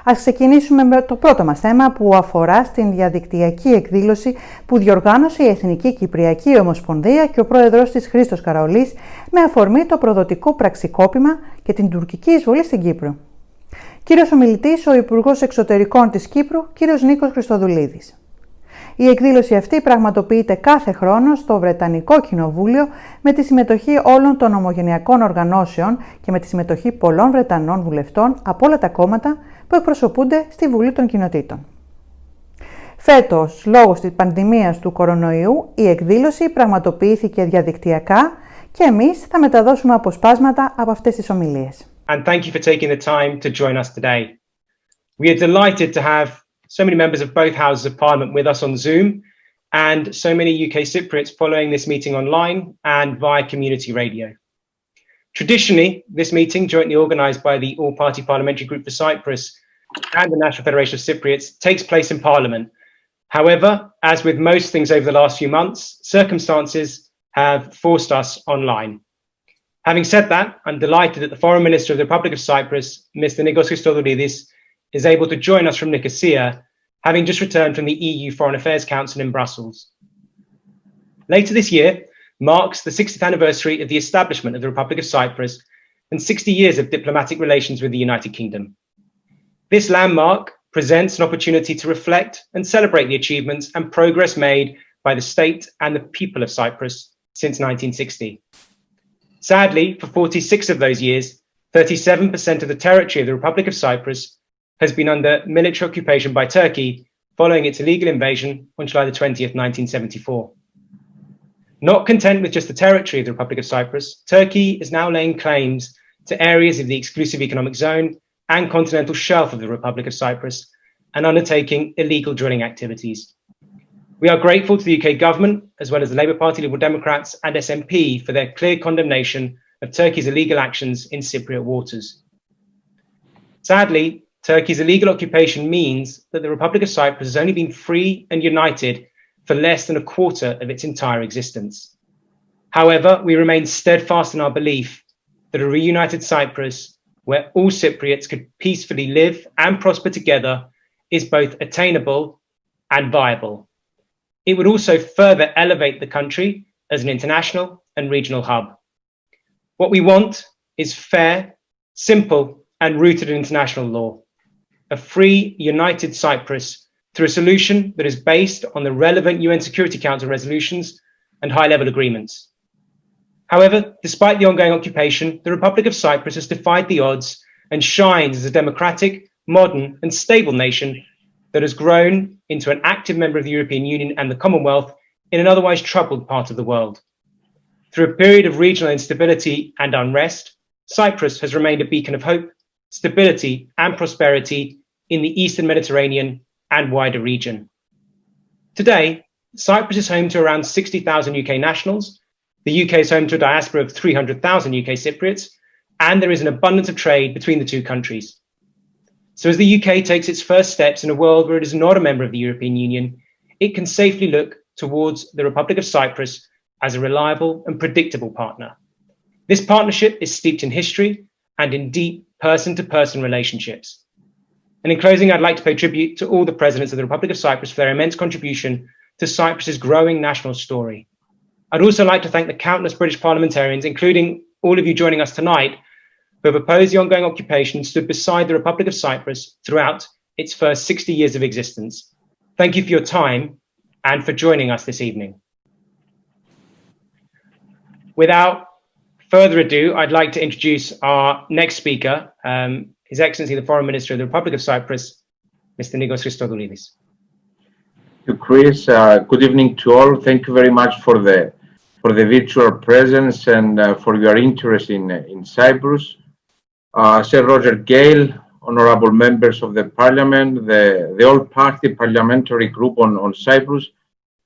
Ας ξεκινήσουμε με το πρώτο μας θέμα που αφορά στην διαδικτυακή εκδήλωση που διοργάνωσε η Εθνική Κυπριακή Ομοσπονδία και ο πρόεδρός της Χρίστος Καραολής με αφορμή το προδοτικό πραξικόπημα και την τουρκική εισβολή στην Κύπρο. Κύριος ομιλητής ο Υπουργός Εξωτερικών της Κύπρου, κύριος Νίκος Χριστοδουλίδης. Η εκδήλωση αυτή πραγματοποιείται κάθε χρόνο στο Βρετανικό Κοινοβούλιο με τη συμμετοχή όλων των ομογενειακών οργανώσεων και με τη συμμετοχή πολλών Βρετανών βουλευτών από όλα τα κόμματα που εκπροσωπούνται στη Βουλή των Κοινοτήτων. Φέτος, λόγω της πανδημίας του κορονοϊού, η εκδήλωση πραγματοποιήθηκε διαδικτυακά και εμείς θα μεταδώσουμε αποσπάσματα από αυτές τις ομιλίες. And thank you for taking the time to join us today. We are delighted to have so many members of both houses of Parliament with us on Zoom and so many UK Cypriots following this meeting online and via community radio. Traditionally, this meeting, jointly organised by the All-Party Parliamentary Group for Cyprus and the National Federation of Cypriots, takes place in Parliament. However, as with most things over the last few months, circumstances have forced us online. Having said that, I'm delighted that the Foreign Minister of the Republic of Cyprus, Mr. Nikos Christodoulides, is able to join us from Nicosia, having just returned from the EU Foreign Affairs Council in Brussels. Later this year marks the 60th anniversary of the establishment of the Republic of Cyprus and 60 years of diplomatic relations with the United Kingdom. This landmark presents an opportunity to reflect and celebrate the achievements and progress made by the state and the people of Cyprus since 1960. Sadly, for 46 of those years, 37% of the territory of the Republic of Cyprus has been under military occupation by Turkey following its illegal invasion on July the 20th, 1974. Not content with just the territory of the Republic of Cyprus, Turkey is now laying claims to areas of the exclusive economic zone and continental shelf of the Republic of Cyprus and undertaking illegal drilling activities. We are grateful to the UK government, as well as the Labour Party, Liberal Democrats and SNP for their clear condemnation of Turkey's illegal actions in Cypriot waters. Sadly, Turkey's illegal occupation means that the Republic of Cyprus has only been free and united for less than a quarter of its entire existence. However, we remain steadfast in our belief that a reunited Cyprus, where all Cypriots could peacefully live and prosper together, is both attainable and viable. It would also further elevate the country as an international and regional hub. What we want is fair, simple, and rooted in international law. A free, united Cyprus through a solution that is based on the relevant UN Security Council resolutions and high-level agreements. However, despite the ongoing occupation, the Republic of Cyprus has defied the odds and shines as a democratic, modern, and stable nation that has grown into an active member of the European Union and the Commonwealth in an otherwise troubled part of the world. Through a period of regional instability and unrest, Cyprus has remained a beacon of hope, stability, and prosperity in the Eastern Mediterranean and wider region. Today, Cyprus is home to around 60,000 UK nationals, the UK is home to a diaspora of 300,000 UK Cypriots, and there is an abundance of trade between the two countries. So as the UK takes its first steps in a world where it is not a member of the European Union, it can safely look towards the Republic of Cyprus as a reliable and predictable partner. This partnership is steeped in history and in deep person-to-person relationships. And in closing, I'd like to pay tribute to all the presidents of the Republic of Cyprus for their immense contribution to Cyprus's growing national story. I'd also like to thank the countless British parliamentarians, including all of you joining us tonight, who have opposed the ongoing occupation and stood beside the Republic of Cyprus throughout its first 60 years of existence. Thank you for your time and for joining us this evening. Without further ado, I'd like to introduce our next speaker, His Excellency the Foreign Minister of the Republic of Cyprus, Mr. Nikos Christodoulides. Thank you, Chris. Good evening to all. Thank you very much for the virtual presence and for your interest in Cyprus. Sir Roger Gale, honourable members of the Parliament, the All-Party Parliamentary Group on Cyprus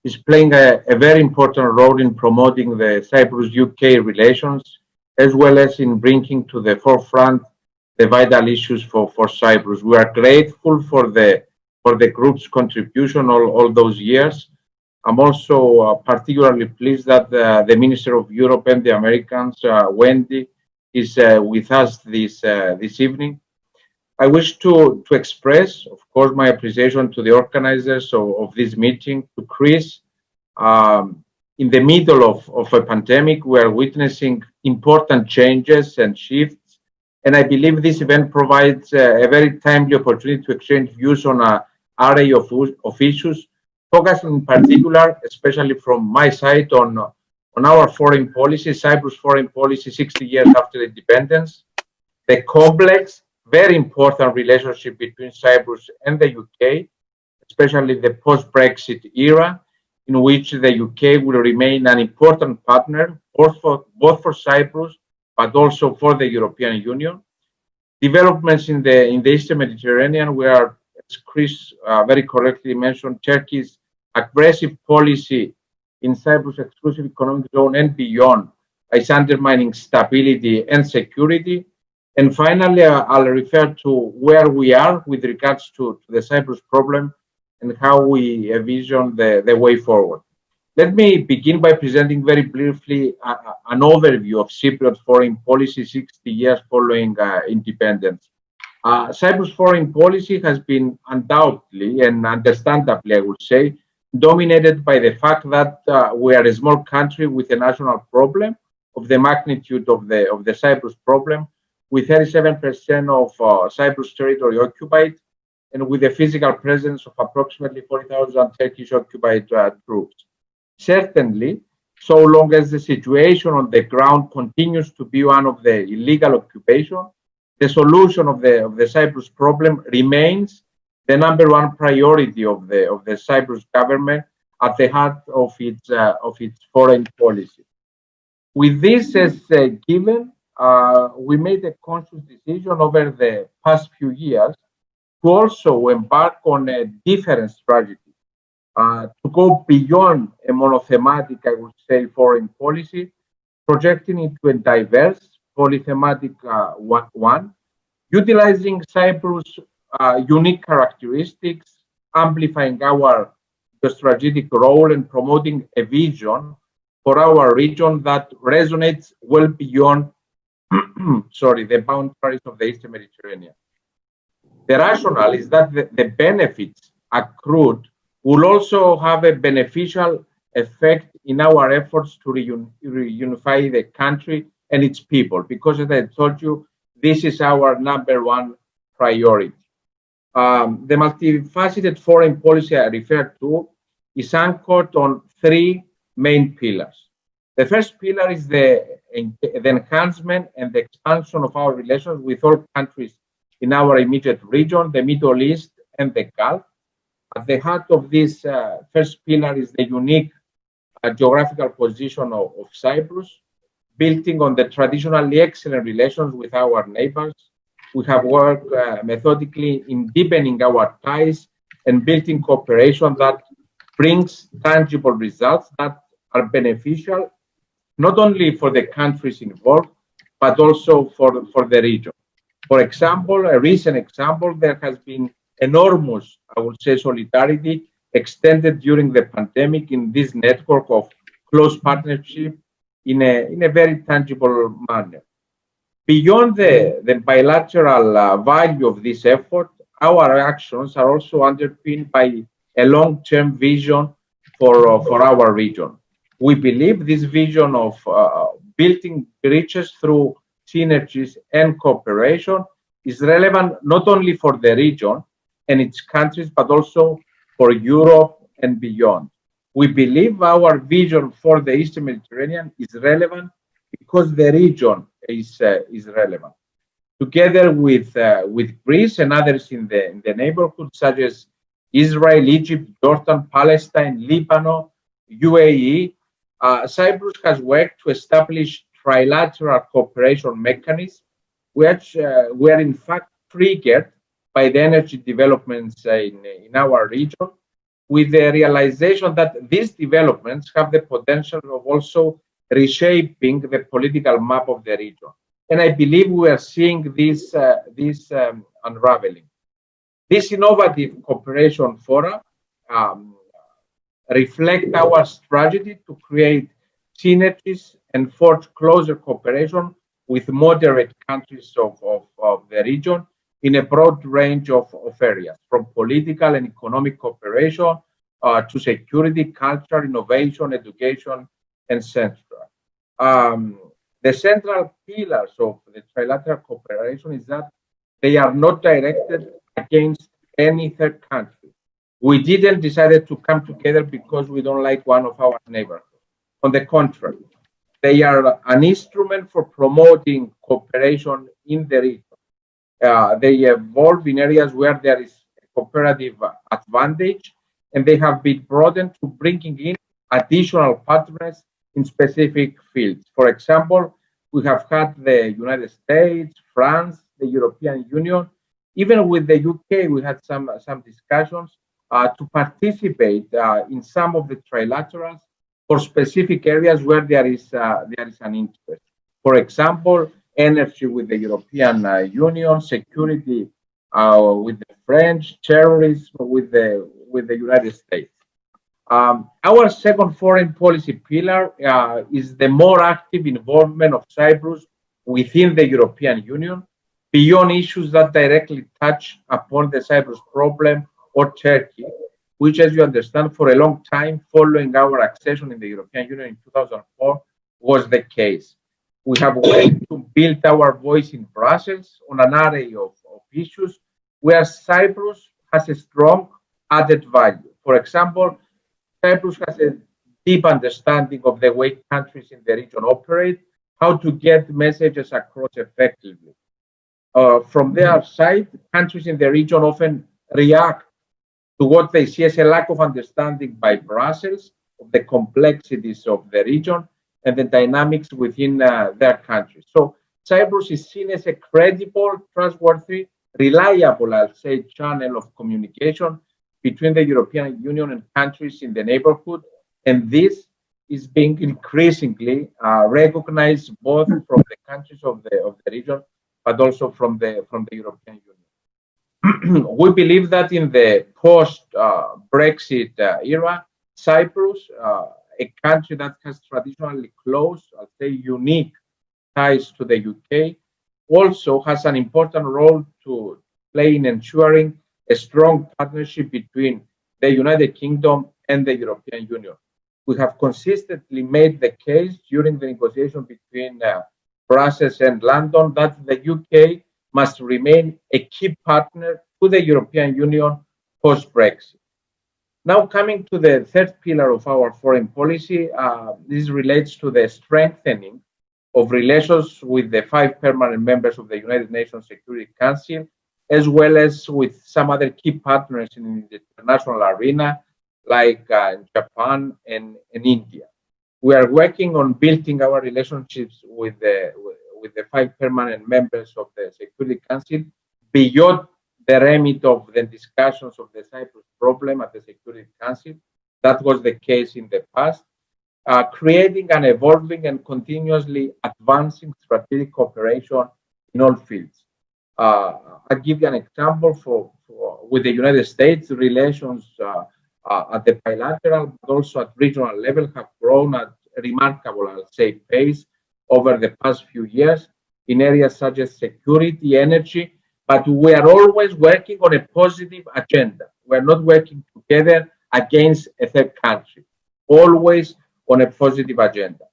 is playing a very important role in promoting the Cyprus-UK relations, as well as in bringing to the forefront the vital issues for Cyprus. We are grateful for the group's contribution all those years. I'm also particularly pleased that the Minister of Europe and the Americans, Wendy, is with us this evening. I wish to express, of course, my appreciation to the organizers of this meeting, to Chris. In the middle of a pandemic, we are witnessing important changes and shifts, and I believe this event provides a very timely opportunity to exchange views on an array of issues, focusing in particular, especially from my side, on our foreign policy, Cyprus foreign policy 60 years after independence, the complex, very important relationship between Cyprus and the UK, especially the post-Brexit era, in which the UK will remain an important partner, both for Cyprus, but also for the European Union. Developments in the Eastern Mediterranean, where, as Chris very correctly mentioned, Turkey's aggressive policy in Cyprus' exclusive economic zone and beyond is undermining stability and security. And finally, I'll refer to where we are with regards to the Cyprus problem and how we envision the way forward. Let me begin by presenting very briefly an overview of Cypriot foreign policy 60 years following independence. Cyprus foreign policy has been undoubtedly and understandably, I would say, dominated by the fact that we are a small country with a national problem of the magnitude of the Cyprus problem, with 37% of Cyprus territory occupied, and with a physical presence of approximately 40,000 Turkish occupied troops. Certainly, so long as the situation on the ground continues to be one of the illegal occupation, the solution of the Cyprus problem remains the number one priority of the Cyprus government at the heart of its foreign policy. With this as given, we made a conscious decision over the past few years to also embark on a different strategy, to go beyond a monothematic, I would say, foreign policy, projecting into a diverse, polythematic one, utilizing Cyprus' unique characteristics, amplifying our strategic role and promoting a vision for our region that resonates well beyond the boundaries of the Eastern Mediterranean. The rationale is that the benefits accrued will also have a beneficial effect in our efforts to reunify the country and its people, because as I told you, this is our number one priority. The multifaceted foreign policy I referred to is anchored on three main pillars. The first pillar is the enhancement and the expansion of our relations with all countries in our immediate region, the Middle East and the Gulf. At the heart of this first pillar is the unique geographical position of Cyprus, building on the traditionally excellent relations with our neighbors. We have worked methodically in deepening our ties and building cooperation that brings tangible results that are beneficial not only for the countries involved, but also for the region. For example, a recent example, there has been enormous, I would say, solidarity extended during the pandemic in this network of close partnership in a very tangible manner. Beyond the bilateral value of this effort, our actions are also underpinned by a long-term vision for our region. We believe this vision of building bridges through synergies and cooperation is relevant not only for the region and its countries, but also for Europe and beyond. We believe our vision for the Eastern Mediterranean is relevant because the region is relevant. Together with Greece and others in the neighborhood, such as Israel, Egypt, Jordan, Palestine, Lebanon, UAE, Cyprus has worked to establish trilateral cooperation mechanisms, which were in fact triggered by the energy developments in our region, with the realization that these developments have the potential of also reshaping the political map of the region. And I believe we are seeing this unraveling. This innovative cooperation fora reflect our strategy to create synergies and forge closer cooperation with moderate countries of the region in a broad range of areas, from political and economic cooperation to security, culture, innovation, education, and central. The central pillars of the trilateral cooperation is that they are not directed against any third country. We didn't decide to come together because we don't like one of our neighbors. On the contrary, they are an instrument for promoting cooperation in the region. They evolve in areas where there is a cooperative advantage, and they have been broadened to bringing in additional partners in specific fields. For example, we have had the United States, France, the European Union, even with the UK, we had some discussions to participate in some of the trilaterals for specific areas where there is an interest. For example, energy with the European Union, security with the French, terrorism with the United States. Our second foreign policy pillar is the more active involvement of Cyprus within the European Union, beyond issues that directly touch upon the Cyprus problem or Turkey, which, as you understand, for a long time following our accession in the European Union in 2004 was the case. We have worked to build our voice in Brussels on an array of issues where Cyprus has a strong added value. For example, Cyprus has a deep understanding of the way countries in the region operate, how to get messages across effectively. From their side, countries in the region often react to what they see as a lack of understanding by Brussels of the complexities of the region and the dynamics within their countries. So Cyprus is seen as a credible, trustworthy, reliable, I'll say, channel of communication between the European Union and countries in the neighborhood. And this is being increasingly recognized both from the countries of the region, but also from the European Union. We believe that in the post-Brexit era, Cyprus, a country that has traditionally close, I'll say unique ties to the UK, also has an important role to play in ensuring a strong partnership between the United Kingdom and the European Union. We have consistently made the case during the negotiation between Brussels and London that the UK must remain a key partner to the European Union post-Brexit. Now coming to the third pillar of our foreign policy, this relates to the strengthening of relations with the 5 permanent members of the United Nations Security Council, as well as with some other key partners in the international arena, like Japan and India. We are working on building our relationships with the 5 permanent members of the Security Council beyond the remit of the discussions of the Cyprus problem at the Security Council. That was the case in the past, creating an evolving and continuously advancing strategic cooperation in all fields. I'll give you an example with the United States. Relations at the bilateral, but also at regional level, have grown at a remarkable, I'll say, pace over the past few years in areas such as security, energy, but we are always working on a positive agenda. We're not working together against a third country, always on a positive agenda.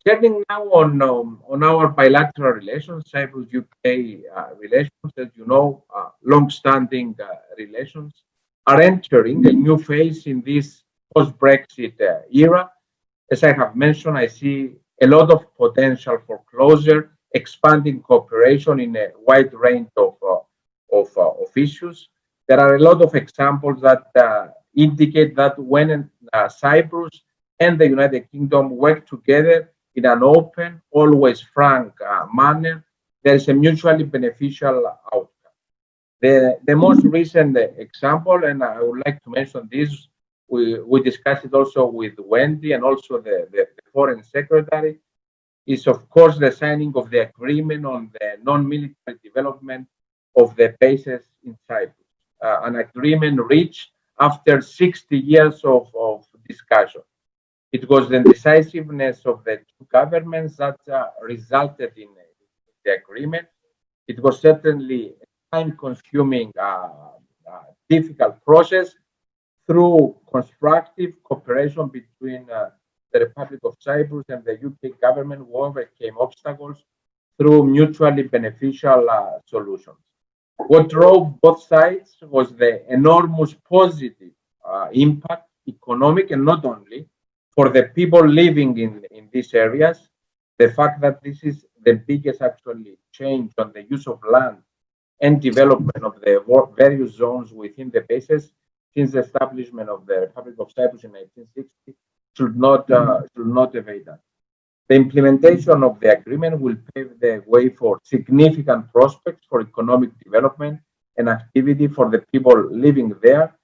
Turning now on our bilateral relations, Cyprus-UK relations, as you know, long-standing relations, are entering a new phase in this post-Brexit era. As I have mentioned, I see a lot of potential for closer, expanding cooperation in a wide range of issues. There are a lot of examples that indicate that when Cyprus and the United Kingdom work together in an open, always frank manner, there is a mutually beneficial outcome. The most recent example, and I would like to mention this, we discussed it also with Wendy and also the Foreign Secretary, is of course the signing of the agreement on the non-military development of the bases in Cyprus, an agreement reached after 60 years of discussion. It was the decisiveness of the two governments that resulted in the agreement. It was certainly a time-consuming, difficult process through constructive cooperation between the Republic of Cyprus and the UK government. We overcame obstacles through mutually beneficial solutions. What drove both sides was the enormous positive impact, economic and not only, for the people living in these areas. The fact that this is the biggest actually change on the use of land and development of the various zones within the bases since the establishment of the Republic of Cyprus in 1960 should not evade that. The implementation of the agreement will pave the way for significant prospects for economic development and activity for the people living there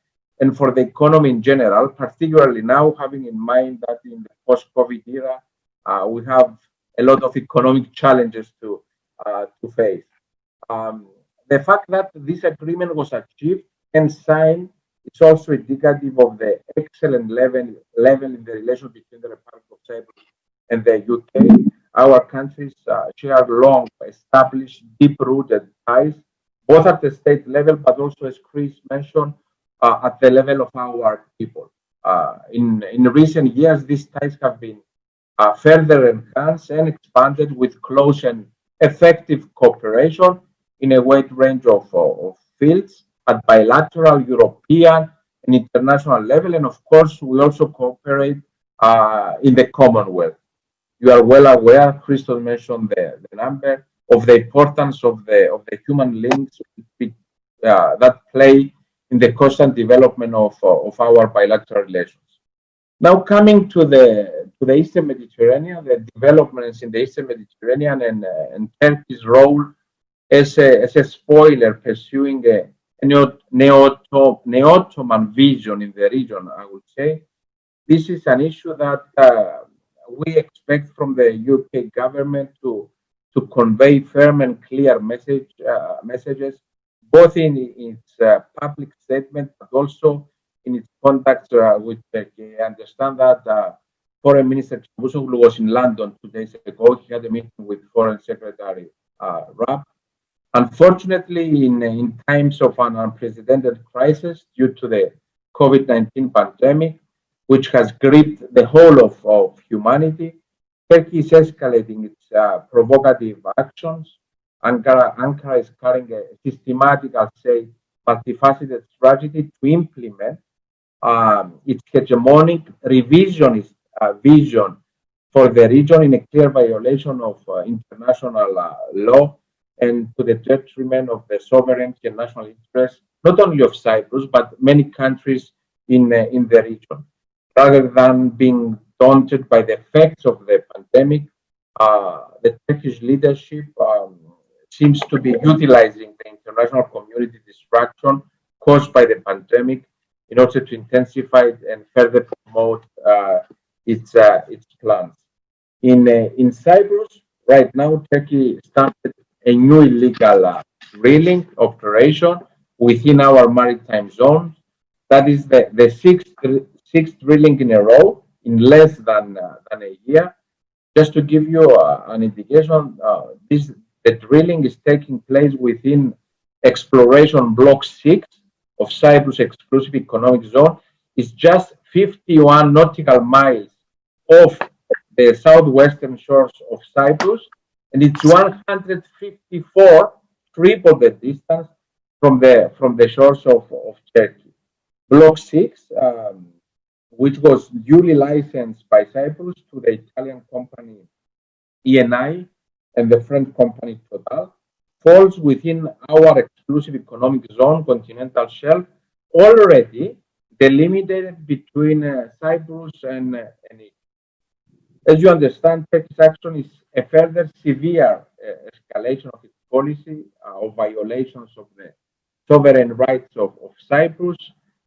and for the economy in general, particularly now having in mind that in the post-COVID era, we have a lot of economic challenges to face. The fact that this agreement was achieved and signed is also indicative of the excellent level in the relation between the Republic of Cyprus and the UK. Our countries share long established, deep-rooted ties, both at the state level, but also, as Chris mentioned, at the level of our people. In recent years, these ties have been further enhanced and expanded with close and effective cooperation in a wide range of fields at bilateral, European, and international level. And of course, we also cooperate in the Commonwealth. You are well aware, Christos mentioned the number of the importance of the human links that play in the constant development of our bilateral relations. Now coming to the Eastern Mediterranean, the developments in the Eastern Mediterranean and Turkey's role as a spoiler pursuing a neo-Ottoman vision in the region, I would say. This is an issue that we expect from the UK government to convey firm and clear messages, both in its public statement, but also in its contacts with Turkey. I understand that Foreign Minister Çavuşoğlu was in London 2 days ago. He had a meeting with Foreign Secretary Raab. Unfortunately, in times of an unprecedented crisis due to the COVID-19 pandemic, which has gripped the whole of humanity, Turkey is escalating its provocative actions. Ankara is carrying a systematic, I'll say, multifaceted strategy to implement its hegemonic revisionist vision for the region in a clear violation of international law and to the detriment of the sovereignty and national interests, not only of Cyprus, but many countries in the region. Rather than being daunted by the effects of the pandemic, the Turkish leadership seems to be utilizing the international community distraction caused by the pandemic in order to intensify and further promote its plans. In Cyprus, right now, Turkey started a new illegal drilling operation within our maritime zone. That is the sixth drilling in a row in less than a year. Just to give you an indication, the drilling is taking place within exploration block 6 of Cyprus exclusive economic zone. It's just 51 nautical miles off the southwestern shores of Cyprus, and it's 154, triple the distance from the shores of Turkey. Block 6, which was duly licensed by Cyprus to the Italian company ENI and the French company Total, falls within our exclusive economic zone continental shelf, already delimited between Cyprus and Italy. As you understand, Turkey's action is a further severe escalation of its policy of violations of the sovereign rights of Cyprus.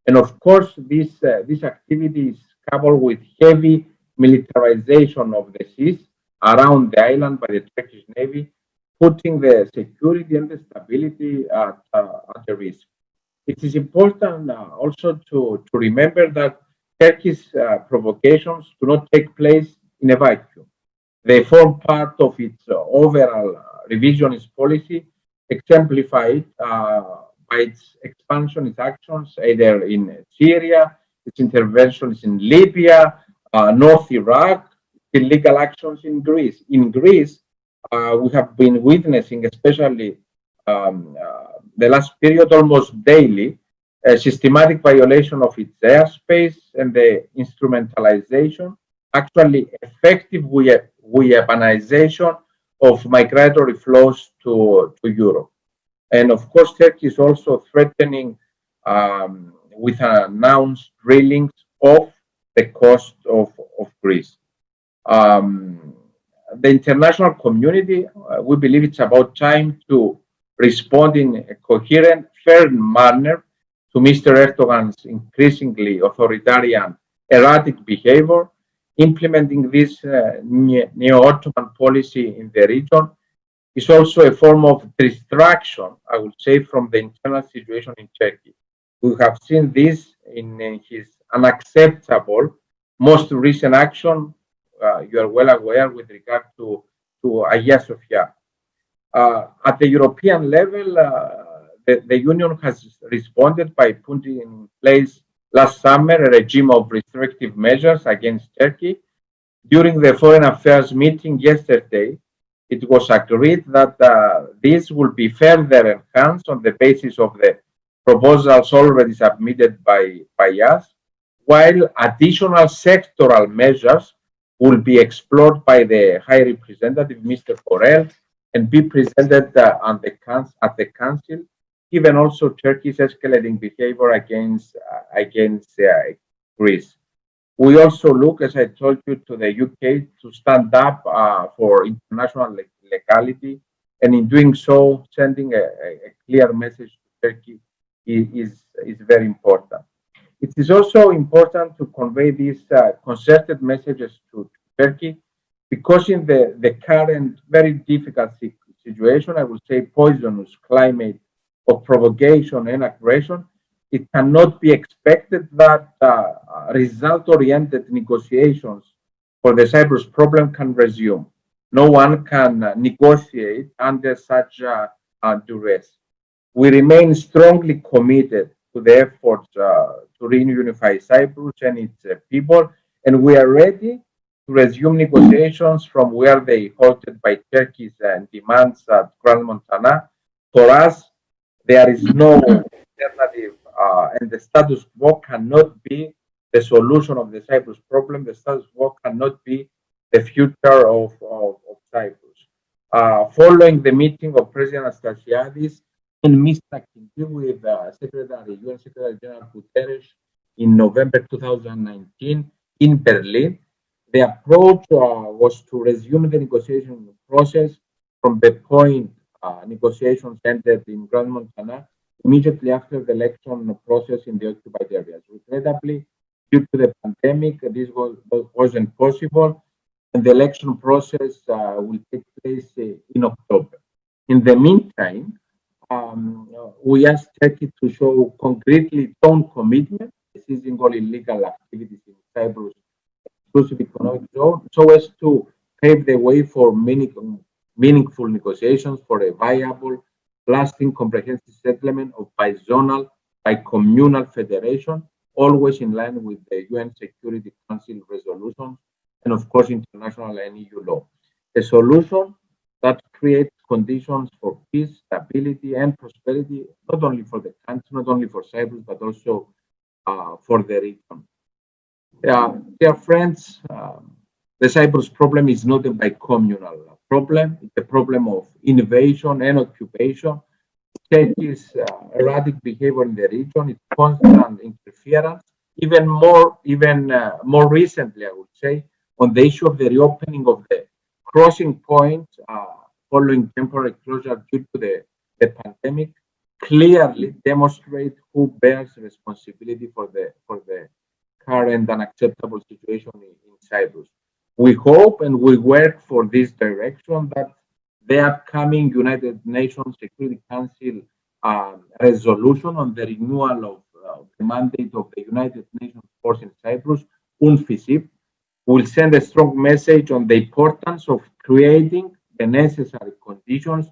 And of course, this activity is coupled with heavy militarization of the seas around the island by the Turkish Navy, putting the security and the stability at risk. It is important also to remember that Turkey's provocations do not take place in a vacuum. They form part of its overall revisionist policy exemplified by its expansion, its actions, either in Syria, its interventions in Libya, North Iraq, illegal actions in Greece. In Greece, we have been witnessing, especially the last period, almost daily, a systematic violation of its airspace and the instrumentalization, actually effective weaponization of migratory flows to Europe. And of course, Turkey is also threatening with announced drillings off the coast of Greece. The international community, we believe it's about time to respond in a coherent, fair manner to Mr. Erdogan's increasingly authoritarian, erratic behavior. Implementing this neo-Ottoman policy in the region is also a form of distraction, I would say, from the internal situation in Turkey. We have seen this in his unacceptable most recent action, you are well aware, with regard to Hagia Sophia. At the European level, the Union has responded by putting in place last summer a regime of restrictive measures against Turkey. During the Foreign Affairs meeting yesterday, it was agreed that this will be further enhanced on the basis of the proposals already submitted by us, while additional sectoral measures will be explored by the High Representative, Mr. Borrell, and be presented at the Council, given also Turkey's escalating behavior against Greece. We also look, as I told you, to the UK to stand up for international legality, and in doing so, sending a clear message to Turkey is very important. It is also important to convey these concerted messages to Turkey, because in the current very difficult situation, I would say poisonous climate of provocation and aggression, it cannot be expected that result-oriented negotiations for the Cyprus problem can resume. No one can negotiate under such duress. We remain strongly committed to the efforts to reunify Cyprus and its people, and we are ready to resume negotiations from where they halted by Turkey's demands at Grand Montana. For us, there is no alternative, and the status quo cannot be the solution of the Cyprus problem. The status quo cannot be the future of Cyprus. Following the meeting of President Anastasiadis and Mr. Kinti with UN Secretary General Guterres in November 2019 in Berlin, the approach was to resume the negotiation process from the point negotiations ended in Grand Montana immediately after the election process in the occupied areas. Regrettably, due to the pandemic, this wasn't possible, and the election process will take place in October. In the meantime, we asked Turkey to show concretely its own commitment to seizing all illegal activities in Cyprus exclusive economic zone, so as to pave the way for meaningful negotiations for a viable, lasting, comprehensive settlement of bizonal, bi-communal federation, always in line with the UN Security Council resolutions and, of course, international and EU law. A solution that creates conditions for peace, stability, and prosperity, not only for the country, not only for Cyprus, but also for the region. Dear friends, the Cyprus problem is not a bi-communal problem. It's a problem of invasion and occupation. Turkey's erratic behavior in the region, its constant interference, even more recently, I would say, on the issue of the reopening of the crossing point following temporary closure due to the pandemic, clearly demonstrate who bears responsibility for the current unacceptable situation in Cyprus. We hope and we work for this direction, that the upcoming United Nations Security Council resolution on the renewal of the mandate of the United Nations force in Cyprus, UNFICYP, will send a strong message on the importance of creating the necessary conditions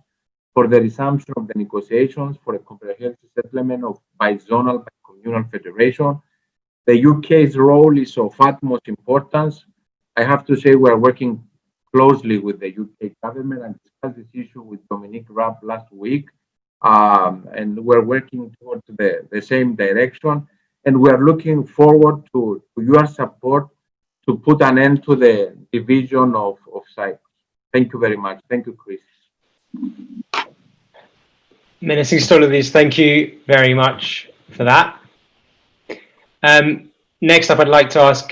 for the resumption of the negotiations for a comprehensive settlement of bi-zonal, bi-communal federation. The UK's role is of utmost importance. I have to say we are working closely with the UK government and discussed this issue with Dominic Raab last week. And we're working towards the same direction. And we are looking forward to your support to put an end to the division of Cyprus. Thank you very much. Thank you, Chris. Minister Christodoulis, thank you very much for that. Next up, I'd like to ask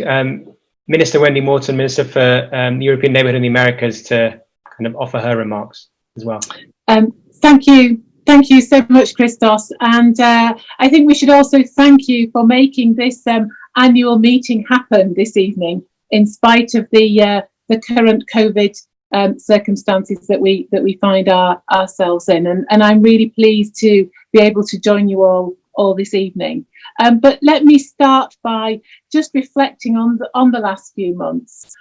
Minister Wendy Morton, Minister for the European Neighbourhood and the Americas, to kind of offer her remarks as well. Thank you. Thank you so much, Christos. And I think we should also thank you for making this annual meeting happen this evening, in spite of the current COVID circumstances that we find ourselves in. And I'm really pleased to be able to join you all this evening. But let me start by just reflecting on the last few months.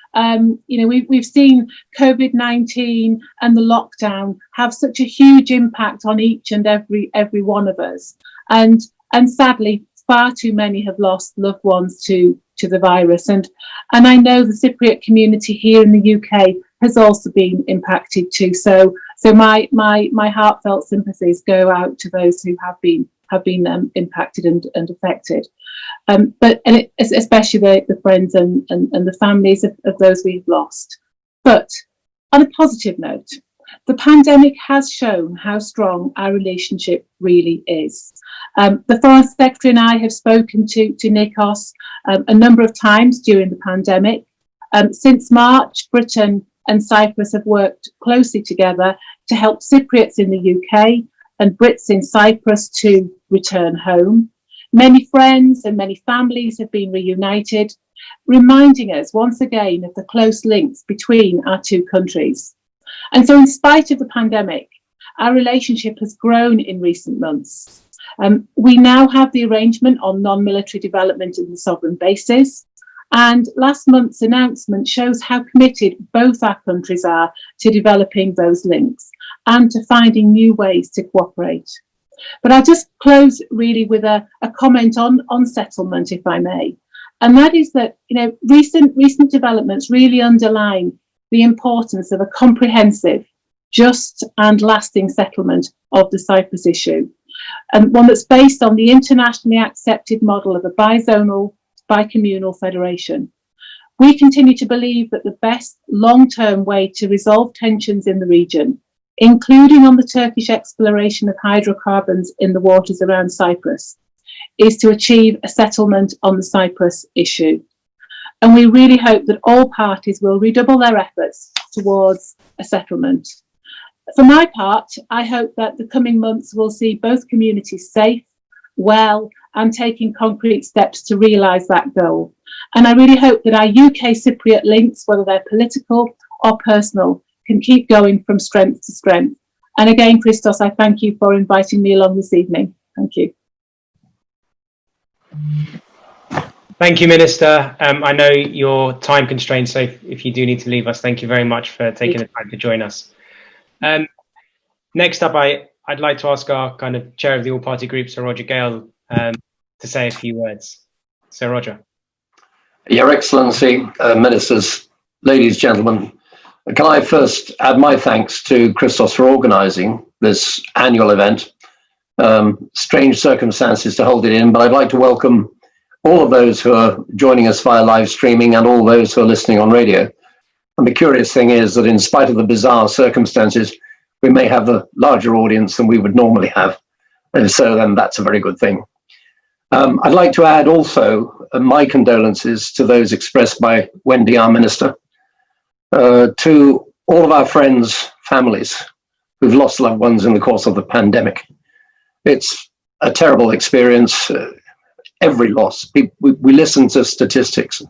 We've seen COVID-19 and the lockdown have such a huge impact on each and every one of us, and sadly, far too many have lost loved ones to the virus. And I know the Cypriot community here in the UK has also been impacted too. So my heartfelt sympathies go out to those who have been impacted and affected, but especially the friends and the families of those we've lost. But on a positive note, the pandemic has shown how strong our relationship really is. The Foreign Secretary and I have spoken to Nikos a number of times during the pandemic. Since March, Britain and Cyprus have worked closely together to help Cypriots in the UK and Brits in Cyprus to return home. Many friends and many families have been reunited, reminding us once again of the close links between our two countries. And so in spite of the pandemic, our relationship has grown in recent months. We now have the arrangement on non-military development in the sovereign bases. And last month's announcement shows how committed both our countries are to developing those links and to finding new ways to cooperate. But I'll just close really with a comment on settlement, if I may. And that is that, recent developments really underline the importance of a comprehensive, just and lasting settlement of the Cyprus issue, and one that's based on the internationally accepted model of a bizonal, bicommunal federation. We continue to believe that the best long-term way to resolve tensions in the region, including on the Turkish exploration of hydrocarbons in the waters around Cyprus, is to achieve a settlement on the Cyprus issue. And we really hope that all parties will redouble their efforts towards a settlement. For my part, I hope that the coming months will see both communities safe, well, and taking concrete steps to realise that goal. And I really hope that our UK Cypriot links, whether they're political or personal, can keep going from strength to strength. And again, Christos, I thank you for inviting me along this evening. Thank you. Thank you, Minister. I know your time constraints, so if you do need to leave us, thank you very much for taking the time to join us. Next up, I'd like to ask our kind of chair of the all-party group, Sir Roger Gale, to say a few words. Sir Roger. Your Excellency, Ministers, ladies, gentlemen, can I first add my thanks to Christos for organising this annual event. Strange circumstances to hold it in, but I'd like to welcome all of those who are joining us via live streaming and all those who are listening on radio. And the curious thing is that in spite of the bizarre circumstances, we may have a larger audience than we would normally have. And so then that's a very good thing. I'd like to add also my condolences to those expressed by Wendy, our Minister, to all of our friends, families who've lost loved ones in the course of the pandemic. It's a terrible experience. Every loss. We listen to statistics,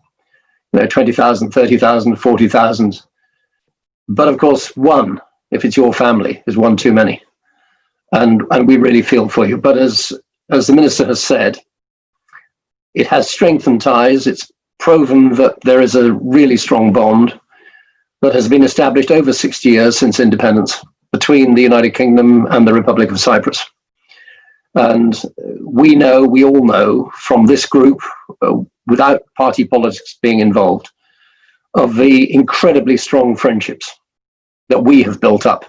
20,000, 30,000, 40,000. But of course, one, if it's your family, is one too many. And we really feel for you. But as the Minister has said, it has strengthened ties. It's proven that there is a really strong bond that has been established over 60 years since independence between the United Kingdom and the Republic of Cyprus. And we all know from this group, without party politics being involved, of the incredibly strong friendships that we have built up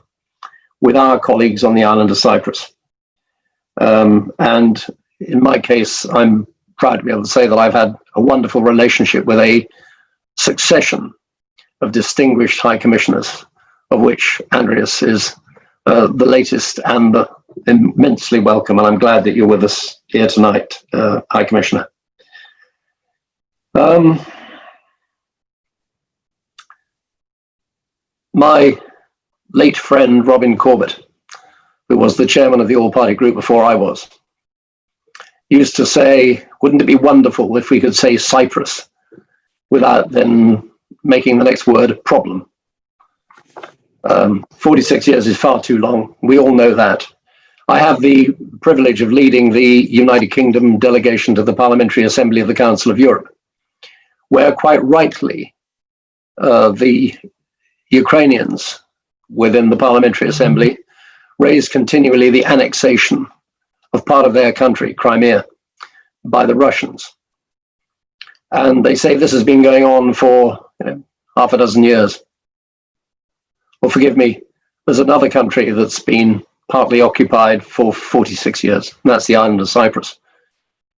with our colleagues on the island of Cyprus. And in my case, I'm proud to be able to say that I've had a wonderful relationship with a succession of distinguished High Commissioners, of which Andreas is the latest and immensely welcome, and I'm glad that you're with us here tonight, High Commissioner. My late friend Robin Corbett, who was the chairman of the All-Party Group before I was, used to say, wouldn't it be wonderful if we could say Cyprus without then making the next word problem? 46 years is far too long. We all know that. I have the privilege of leading the United Kingdom delegation to the Parliamentary Assembly of the Council of Europe, where quite rightly the Ukrainians within the Parliamentary Assembly raise continually the annexation of part of their country, Crimea, by the Russians. And they say this has been going on for half a dozen years. Well, forgive me, there's another country that's been partly occupied for 46 years, and that's the island of Cyprus.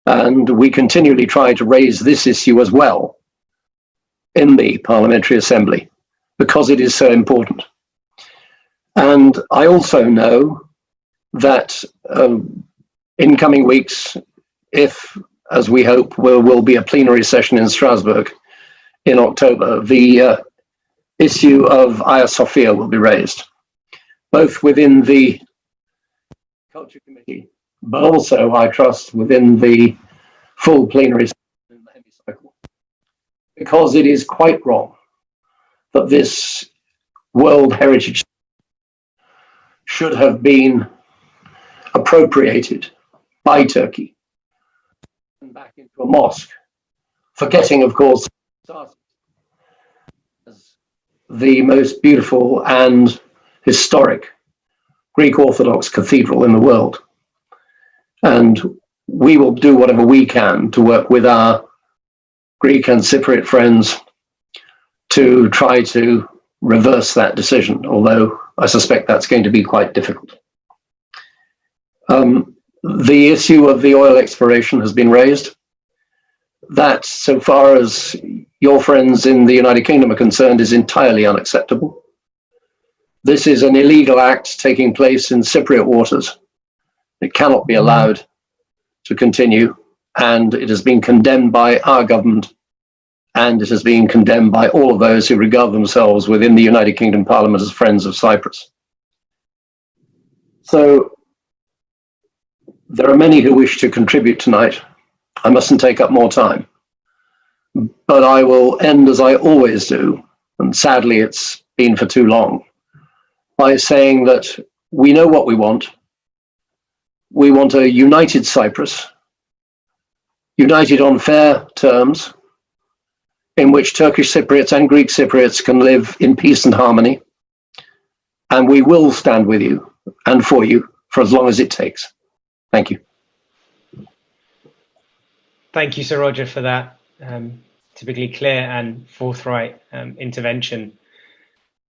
And we continually try to raise this issue as well in the Parliamentary Assembly, because it is so important. And I also know that in coming weeks, if, as we hope, will be a plenary session in Strasbourg in October, the issue of Hagia Sophia will be raised, both within the Culture Committee, but also, I trust, within the full plenary session in the hemicycle, because it is quite wrong that this World Heritage should have been appropriated by Turkey and back into a mosque, forgetting, of course, as the most beautiful and historic Greek Orthodox cathedral in the world. And we will do whatever we can to work with our Greek and Cypriot friends to try to reverse that decision, although I suspect that's going to be quite difficult. The issue of the oil exploration has been raised. That, so far as your friends in the United Kingdom are concerned, is entirely unacceptable. This is an illegal act taking place in Cypriot waters. It cannot be allowed to continue, and it has been condemned by our government, and it has been condemned by all of those who regard themselves within the United Kingdom Parliament as friends of Cyprus. So there are many who wish to contribute tonight. I mustn't take up more time, but I will end as I always do, and sadly it's been for too long, by saying that we know what we want. We want a united Cyprus, united on fair terms, in which Turkish Cypriots and Greek Cypriots can live in peace and harmony. And we will stand with you and for you for as long as it takes. Thank you. Thank you, Sir Roger, for that typically clear and forthright intervention.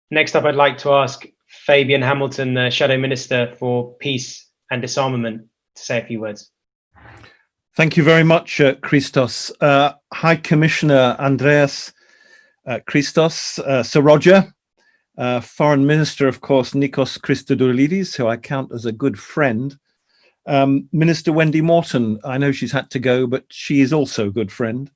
Next up, I'd like to ask Fabian Hamilton, the Shadow Minister for Peace and Disarmament, to say a few words. Thank you very much, Christos. High Commissioner Andreas, Christos, Sir Roger, Foreign Minister, of course, Nikos Christodoulides, who I count as a good friend. Minister Wendy Morton, I know she's had to go, but she is also a good friend.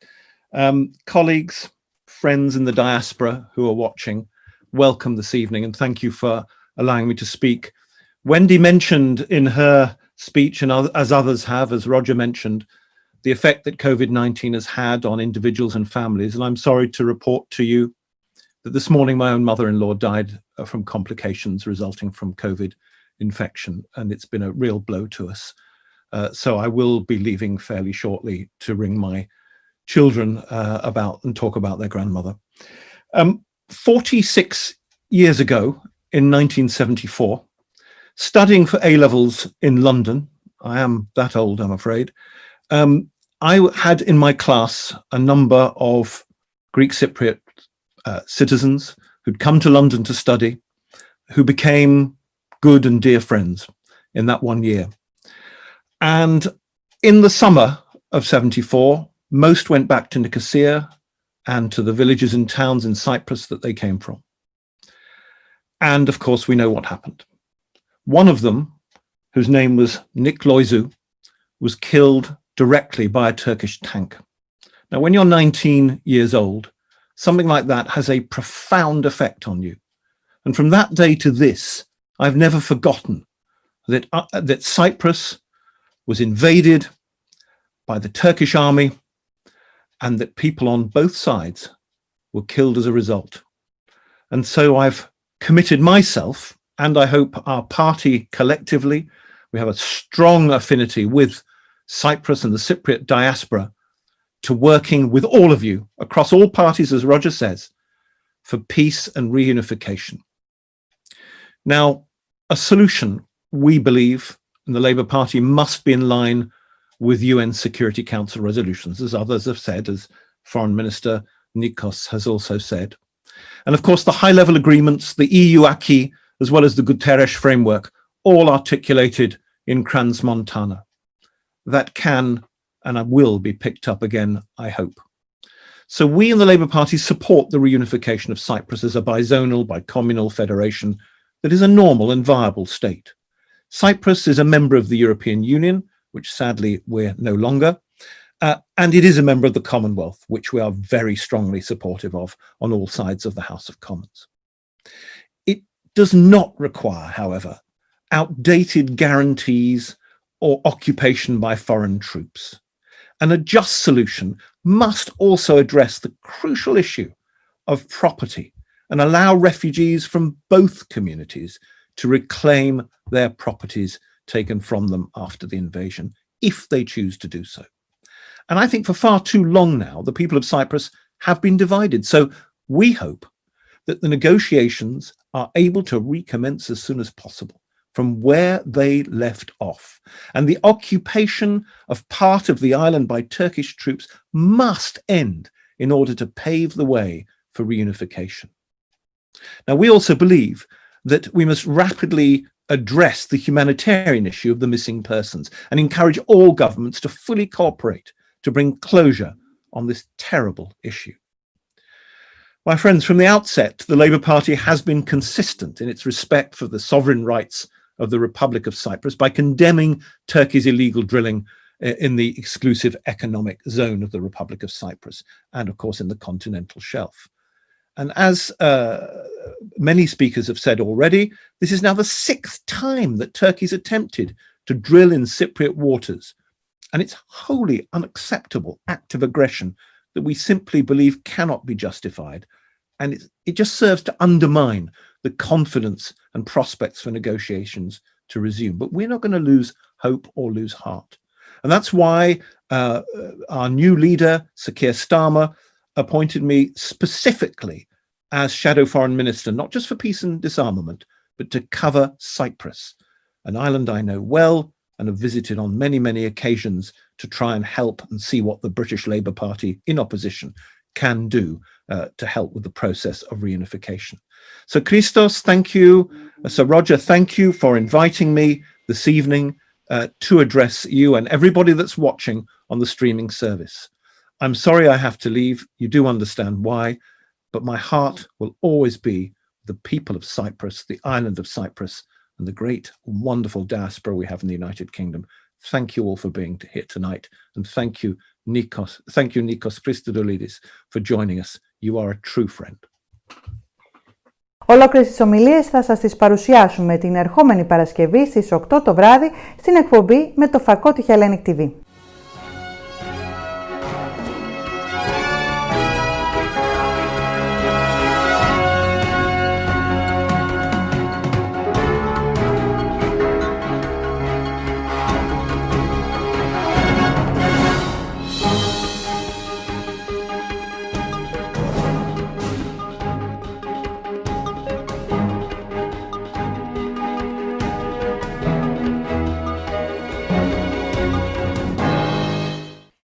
Colleagues, friends in the diaspora who are watching, welcome this evening, and thank you for allowing me to speak. Wendy mentioned in her speech, and as others have, as Roger mentioned, the effect that COVID-19 has had on individuals and families. And I'm sorry to report to you that this morning my own mother-in-law died from complications resulting from COVID infection, and it's been a real blow to us. So I will be leaving fairly shortly to ring my children about and talk about their grandmother. 46 years ago, in 1974, studying for A-levels in London. I am that old, I'm afraid. I had in my class a number of Greek Cypriot citizens who'd come to London to study, who became good and dear friends in that 1 year. And in the summer of 74, most went back to Nicosia and to the villages and towns in Cyprus that they came from. And of course, we know what happened. One of them, whose name was Nick Loizu, was killed directly by a Turkish tank. Now, when you're 19 years old, something like that has a profound effect on you. And from that day to this, I've never forgotten that Cyprus was invaded by the Turkish army and that people on both sides were killed as a result. And so I've committed myself, and I hope our party collectively, we have a strong affinity with Cyprus and the Cypriot diaspora, to working with all of you across all parties, as Roger says, for peace and reunification. Now, a solution, we believe, in the Labour Party must be in line with UN Security Council resolutions, as others have said, as Foreign Minister Nikos has also said. And of course, the high-level agreements, the EU acquis, as well as the Guterres framework, all articulated in Crans-Montana. That can and will be picked up again, I hope. So we in the Labour Party support the reunification of Cyprus as a bizonal, bicommunal federation that is a normal and viable state. Cyprus is a member of the European Union, which sadly we're no longer, and it is a member of the Commonwealth, which we are very strongly supportive of on all sides of the House of Commons. It does not require, however, outdated guarantees or occupation by foreign troops. And a just solution must also address the crucial issue of property and allow refugees from both communities to reclaim their properties taken from them after the invasion, if they choose to do so. And I think for far too long now, the people of Cyprus have been divided. So we hope that the negotiations are able to recommence as soon as possible from where they left off. And the occupation of part of the island by Turkish troops must end in order to pave the way for reunification. Now, we also believe that we must rapidly address the humanitarian issue of the missing persons and encourage all governments to fully cooperate to bring closure on this terrible issue. My friends, from the outset, the Labour Party has been consistent in its respect for the sovereign rights of the Republic of Cyprus by condemning Turkey's illegal drilling in the exclusive economic zone of the Republic of Cyprus and, of course, in the continental shelf. And as many speakers have said already, this is now the 6th time that Turkey's attempted to drill in Cypriot waters. And it's wholly unacceptable act of aggression that we simply believe cannot be justified. And it just serves to undermine the confidence and prospects for negotiations to resume. But we're not going to lose hope or lose heart. And that's why our new leader, Sir Keir Starmer, appointed me specifically as Shadow Foreign Minister, not just for peace and disarmament, but to cover Cyprus, an island I know well and have visited on many, many occasions to try and help and see what the British Labour Party in opposition can do to help with the process of reunification. So Christos, thank you. Sir Roger, thank you for inviting me this evening to address you and everybody that's watching on the streaming service. I'm sorry I have to leave. You do understand why, but my heart will always be the people of Cyprus, the island of Cyprus, and the great, wonderful diaspora we have in the United Kingdom. Thank you all for being here tonight, and thank you, Nikos Christodolidis, for joining us. You are a true friend. Ολόκληρες τις ομιλίες θα σας τις παρουσιάσουμε την ερχόμενη Παρασκευή στις 8 το βράδυ στην εκπομπή με το φακό του Hellenic TV.